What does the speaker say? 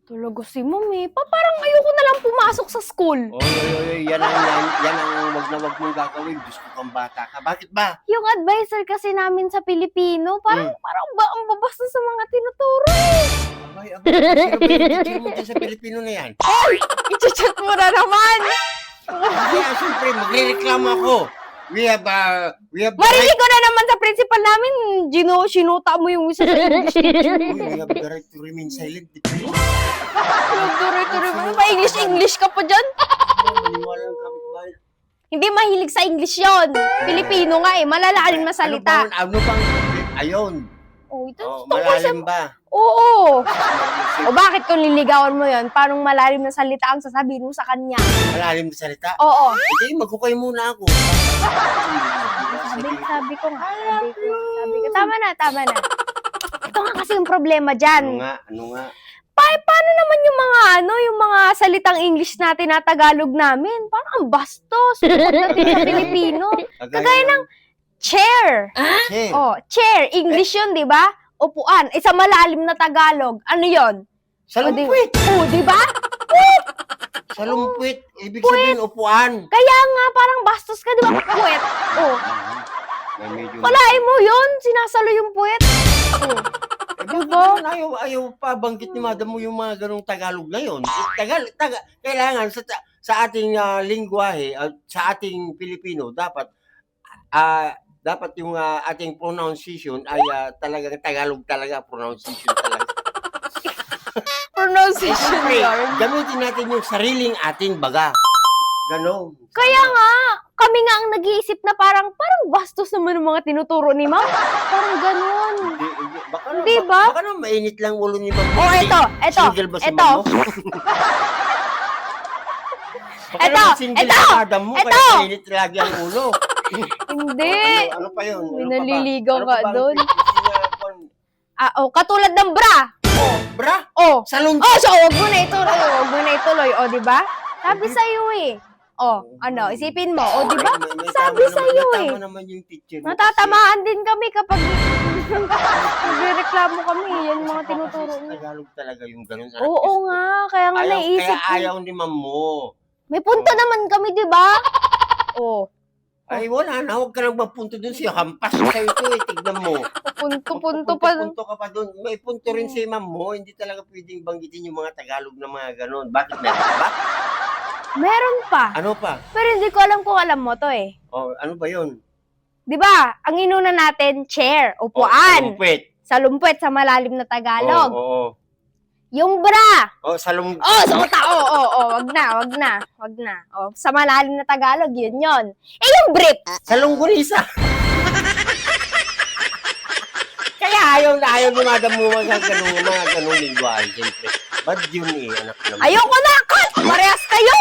Talaga si Mami. Parang ayoko na lang pumasok sa school. Oy, yan ang wag na wag mong gagawin. Gusto kang bata ka. Bakit ba? Yung advisor kasi namin sa Pilipino, parang ang babas na sa mga tinuturo eh. Abay, sino ba yung teacher mo dyan sa Pilipino na yan? I-chat mo na naman. Kaya siyempre, magre-reklamo ako. We have Marinig ko na naman sa principal namin, sinuta mo yung isa sa English teacher. we have the right to remain silent. Tuloy-tuloy mo. Pa-English ka pa dyan. Maniwala ng kapitbahay. Hindi mahilig sa English yon. Pilipino nga eh. Malalalim na salita. Ano bang ayun? Oh, ito. Malalim ba? Oo. O bakit kung liligawan mo yon? Parang malalim na salita ang sasabihin mo sa kanya. Malalim na salita? Oo. Hindi, magkukay muna ako. Sabi ko nga. Sabi ko. Tama na. Ito nga kasi yung problema dyan. Ano nga? Paano naman yung mga salitang English natin na Tagalog namin? Parang ang bastos. Pagdating sa Pilipino. Kagaya ng chair. Chair. Oh, chair. English yun, di ba? Upuan. Sa malalim na Tagalog. Ano yun? Salumpwit. Di ba? Salumpwit. Ibig sabihin, upuan. Kaya nga, parang bastos ka, di ba? Puwet. Oh. Kalain mo yun. Sinasalo yung puwet. Oh. Diba? Ayaw pa banggit ni madam mo yung mga ganong Tagalog na yun. Kailangan sa ating lingwahe, sa ating Pilipino, dapat yung ating pronunciation ay talagang Tagalog talaga, pronunciation talaga. Pronunciation, Lord. Gamitin natin yung sariling ating baga. Ganon. Kaya nga, kami nga ang nag-iisip na parang bastos naman ng mga tinuturo ni Ma'am. Parang ganon. Hindi ba? Baka naman mainit lang ulo ni Ma'am. Oh, ito. Single ba si Ma'am mo? Single si Madam mo, kaya mainit lagi ang ulo. Hindi. Ano pa yun? Naliligaw ka doon. Katulad ng bra. Bra? Oh. Salon. So wag mo na ituloy. Oh, di ba? Sabi sa'yo eh. Oh, isipin mo. Oh, di ba? Sabi sa'yo eh. Tama naman yung teacher. Natatamaan din kami kapag nagreklamo kami. Yan mga tinuturo niya. Tagalog talaga yung ganun. Oo nga, kaya nga naisip ko. Kaya ayaw ni Ma'am mo. May punto naman kami, di ba? Oh. Ay, wala na. Huwag ka nang magpunto dun siya. Hampas ko sa'yo ito eh. Tignan mo. Punto pa. Punto ka pa dun. May punto rin si Ma'am mo. Hindi talaga pwedeng banggitin yung mga Tagalog na mga ganun. Bakit meron ba? Meron pa. Ano pa? Pero hindi ko alam kung alam mo to eh. Oh, ano ba yun? Di ba? Ang inuna natin, chair, upuan. Salumpwet. Salumpwet sa malalim na Tagalog. Oo. Yung bra. Suota. Wag na. Oh, sa malalim na Tagalog, yun. Eh, yung brief. Salunggulisa. Kaya ayaw ni madam mo mga ganung lingwahe, siyempre. Ba't yun eh, anak naman? Ayoko na, cut! Parehas kayo!